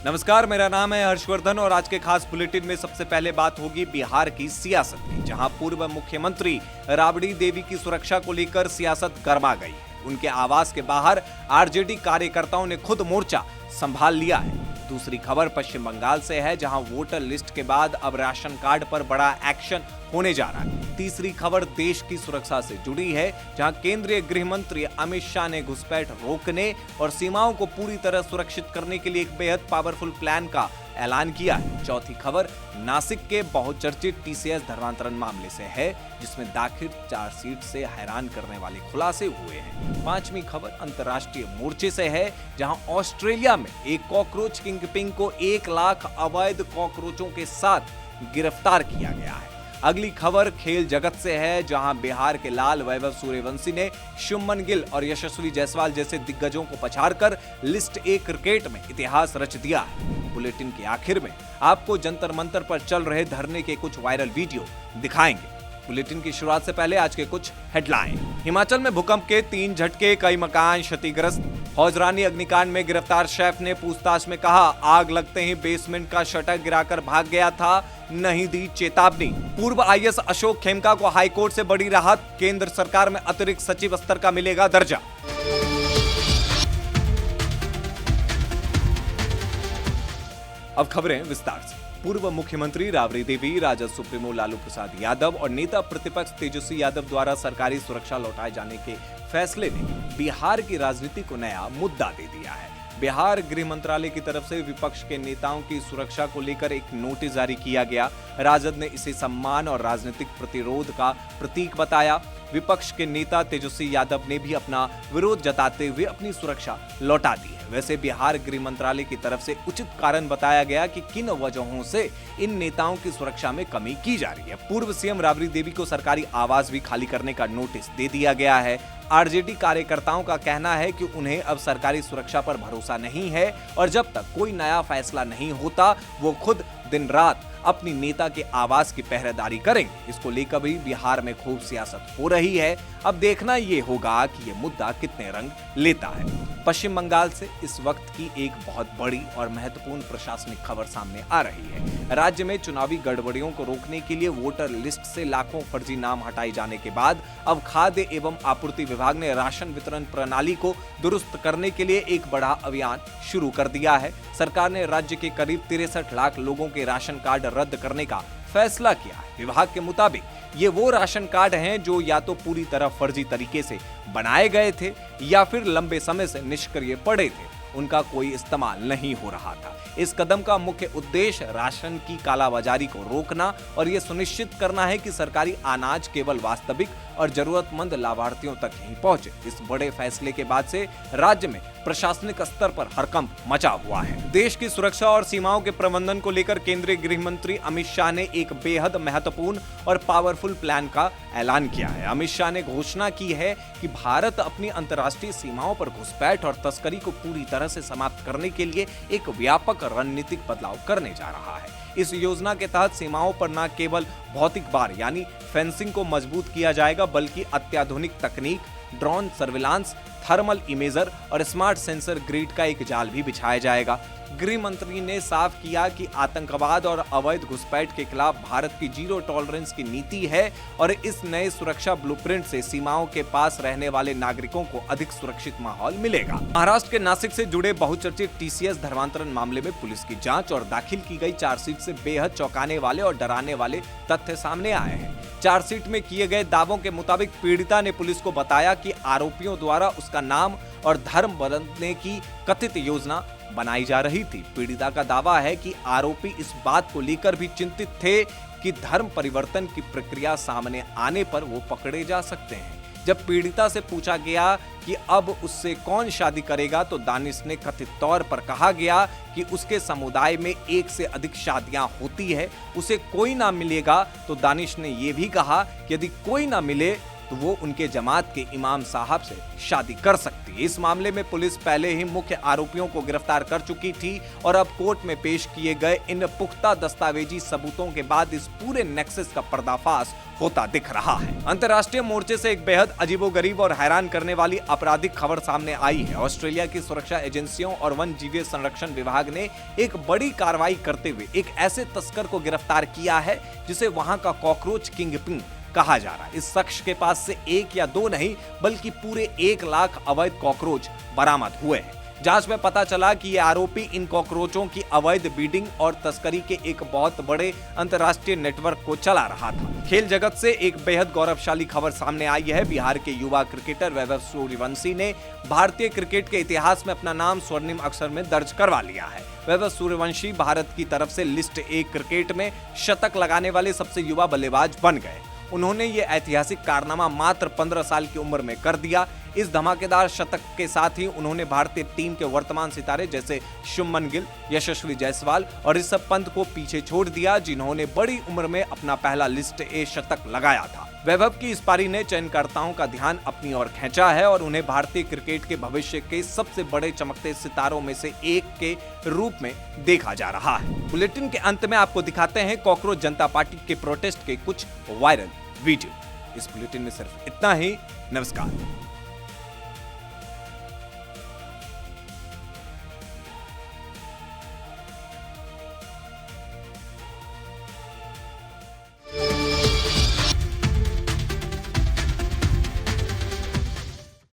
नमस्कार, मेरा नाम है हर्षवर्धन और आज के खास बुलेटिन में सबसे पहले बात होगी बिहार की सियासत की, जहां पूर्व मुख्यमंत्री राबड़ी देवी की सुरक्षा को लेकर सियासत गर्मा गई है। उनके आवास के बाहर आरजेडी कार्यकर्ताओं ने खुद मोर्चा संभाल लिया है। दूसरी खबर पश्चिम बंगाल से है, जहां वोटर लिस्ट के बाद अब राशन कार्ड पर बड़ा एक्शन होने जा रहा है। तीसरी खबर देश की सुरक्षा से जुड़ी है, जहां केंद्रीय गृह मंत्री अमित शाह ने घुसपैठ रोकने और सीमाओं को पूरी तरह सुरक्षित करने के लिए एक बेहद पावरफुल प्लान का ऐलान किया है। चौथी खबर नासिक के बहुचर्चित टीसीएस धर्मांतरण मामले से है, जिसमें दाखिल चार्जशीट से हैरान करने वाले खुलासे हुए हैं। पांचवी खबर अंतर्राष्ट्रीय मोर्चे से है, जहां ऑस्ट्रेलिया में एक कॉकरोच किंगपिन को 1 लाख अवैध कॉकरोचों के साथ गिरफ्तार किया गया है। अगली खबर खेल जगत से है, जहां बिहार के लाल वैभव सूर्यवंशी ने शुभमन गिल और यशस्वी जायसवाल जैसे दिग्गजों को पछाड़कर लिस्ट ए क्रिकेट में इतिहास रच दिया है। बुलेटिन के आखिर में आपको जंतर मंतर पर चल रहे धरने के कुछ वायरल वीडियो दिखाएंगे। बुलेटिन की शुरुआत से पहले आज के कुछ हेडलाइन। हिमाचल में भूकंप के 3 झटके, कई मकान क्षतिग्रस्त। हौजरानी अग्निकांड में गिरफ्तार शेफ ने पूछताछ में कहा, आग लगते ही बेसमेंट का शटर गिराकर भाग गया था, नहीं दी चेतावनी। पूर्व आईएएस अशोक खेमका को हाईकोर्ट से बड़ी राहत, केंद्र सरकार में अतिरिक्त सचिव स्तर का मिलेगा दर्जा। अब खबरें विस्तार से। पूर्व मुख्यमंत्री राबड़ी देवी, राजद सुप्रीमो लालू प्रसाद यादव और नेता प्रतिपक्ष तेजस्वी यादव द्वारा सरकारी सुरक्षा लौटाए जाने के फैसले ने बिहार की राजनीति को नया मुद्दा दे दिया है। बिहार गृह मंत्रालय की तरफ से विपक्ष के नेताओं की सुरक्षा को लेकर एक नोटिस जारी किया गया। राजद ने इसे सम्मान और राजनीतिक प्रतिरोध का प्रतीक बताया। विपक्ष के नेता तेजस्वी यादव ने भी अपना विरोध जताते हुए अपनी सुरक्षा लौटा दी है। वैसे बिहार गृह मंत्रालय की तरफ से उचित कारण बताया गया कि किन वजहों से इन नेताओं की सुरक्षा में कमी की जा रही है। पूर्व सीएम राबड़ी देवी को सरकारी आवास भी खाली करने का नोटिस दे दिया गया है। आरजेडी कार्यकर्ताओं का कहना है कि उन्हें अब सरकारी सुरक्षा पर भरोसा नहीं है और जब तक कोई नया फैसला नहीं होता वो खुद दिन रात अपनी नेता के आवास की पहरेदारी करेंगे। इसको लेकर भी बिहार में खूब सियासत हो रही है। अब देखना ये होगा कि ये मुद्दा कितने रंग लेता है। पश्चिम बंगाल से इस वक्त की एक बहुत बड़ी और महत्वपूर्ण प्रशासनिक खबर सामने आ रही है। राज्य में चुनावी गड़बड़ियों को रोकने के लिए वोटर लिस्ट से लाखों फर्जी नाम हटाए जाने के बाद अब खाद्य एवं आपूर्ति विभाग ने राशन वितरण प्रणाली को दुरुस्त करने के लिए एक बड़ा अभियान शुरू कर दिया है। सरकार ने राज्य के करीब 63 लाख लोगों के राशन कार्ड रद्द करने का फैसला किया है। विभाग के मुताबिक ये वो राशन कार्ड हैं जो या तो पूरी तरह फर्जी तरीके से बनाए गए थे या फिर लंबे समय से निष्क्रिय पड़े थे, उनका कोई इस्तेमाल नहीं हो रहा था। इस कदम का मुख्य उद्देश्य राशन की कालाबाजारी को रोकना और ये सुनिश्चित करना है कि सरकारी अनाज केवल वास्तविक और जरूरतमंद लाभार्थियों तक ही पहुंचे। इस बड़े फैसले के बाद से राज्य में प्रशासनिक स्तर पर हड़कंप मचा हुआ है। देश की सुरक्षा और सीमाओं के प्रबंधन को लेकर केंद्रीय गृह मंत्री अमित शाह ने एक बेहद महत्वपूर्ण और पावरफुल प्लान का ऐलान किया है। अमित शाह ने घोषणा की है कि भारत अपनी अंतर्राष्ट्रीय सीमाओं पर घुसपैठ और तस्करी को पूरी तरह से समाप्त करने के लिए एक व्यापक रणनीतिक बदलाव करने जा रहा है। इस योजना के तहत सीमाओं पर न केवल भौतिक बार यानी फेंसिंग को मजबूत किया जाएगा, बल्कि अत्याधुनिक तकनीक, ड्रोन सर्विलांस, थर्मल इमेजर और स्मार्ट सेंसर ग्रिड का एक जाल भी बिछाया जाएगा। गृह मंत्री ने साफ किया कि आतंकवाद और अवैध घुसपैठ के खिलाफ भारत की जीरो टॉलरेंस की नीति है और इस नए सुरक्षा ब्लूप्रिंट से सीमाओं के पास रहने वाले नागरिकों को अधिक सुरक्षित माहौल मिलेगा। महाराष्ट्र के नासिक से जुड़े बहुचर्चित टीसीएस धर्मांतरण मामले में पुलिस की जांच और दाखिल की गई चार्जशीट से बेहद चौंकाने वाले और डराने वाले तथ्य सामने आए हैं। चार्जशीट में किए गए दावों के मुताबिक पीड़िता ने पुलिस को बताया कि आरोपियों द्वारा उसका नाम और धर्म बदलने की कथित योजना बनाई जा रही थी। पीड़िता का दावा है कि आरोपी इस बात को लेकर भी चिंतित थे कि धर्म परिवर्तन की प्रक्रिया सामने आने पर वो पकड़े जा सकते हैं। जब पीड़िता से पूछा गया कि अब उससे कौन शादी करेगा तो दानिश ने कथित तौर पर कहा गया कि उसके समुदाय में 1 से अधिक शादियां होती है, उसे कोई ना मिलेगा। तो दानिश ने यह भी कहा कि यदि कोई ना मिले तो वो उनके जमात के इमाम साहब से शादी कर सकती है। इस मामले में पुलिस पहले ही मुख्य आरोपियों को गिरफ्तार कर चुकी थी और अब कोर्ट में पेश किए गए इन पुख्ता दस्तावेजी सबूतों के बाद इस पूरे नेक्सस का पर्दाफाश होता दिख रहा है। अंतर्राष्ट्रीय मोर्चे से एक बेहद अजीबोगरीब और हैरान करने वाली आपराधिक खबर सामने आई है। ऑस्ट्रेलिया की सुरक्षा एजेंसियों और वन जीव संरक्षण विभाग ने एक बड़ी कार्रवाई करते हुए एक ऐसे तस्कर को गिरफ्तार किया है जिसे वहां का कॉकरोच किंगपिन कहा जा रहा है। इस शख्स के पास से एक या दो नहीं बल्कि पूरे 1 लाख अवैध कॉकरोच बरामद हुए हैं। जांच में पता चला कि ये आरोपी इन कॉकरोचों की अवैध ब्रीडिंग और तस्करी के एक बहुत बड़े अंतर्राष्ट्रीय नेटवर्क को चला रहा था। खेल जगत से एक बेहद गौरवशाली खबर सामने आई है। बिहार के युवा क्रिकेटर वैभव सूर्यवंशी ने भारतीय क्रिकेट के इतिहास में अपना नाम स्वर्णिम अक्षर में दर्ज करवा लिया है। वैभव सूर्यवंशी भारत की तरफ से लिस्ट ए क्रिकेट में शतक लगाने वाले सबसे युवा बल्लेबाज बन गए। उन्होंने ये ऐतिहासिक कारनामा मात्र 15 साल की उम्र में कर दिया। इस धमाकेदार शतक के साथ ही उन्होंने भारतीय टीम के वर्तमान सितारे जैसे शुभमन गिल, यशस्वी जायसवाल और ऋषभ पंत को पीछे छोड़ दिया, जिन्होंने बड़ी उम्र में अपना पहला लिस्ट ए शतक लगाया था। वैभव की इस पारी ने चयनकर्ताओं का ध्यान अपनी ओर खींचा है और उन्हें भारतीय क्रिकेट के भविष्य के सबसे बड़े चमकते सितारों में से एक के रूप में देखा जा रहा है। बुलेटिन के अंत में आपको दिखाते हैं कॉकरोच जनता पार्टी के प्रोटेस्ट के कुछ वायरल वीडियो। इस बुलेटिन में सिर्फ इतना ही। नमस्कार।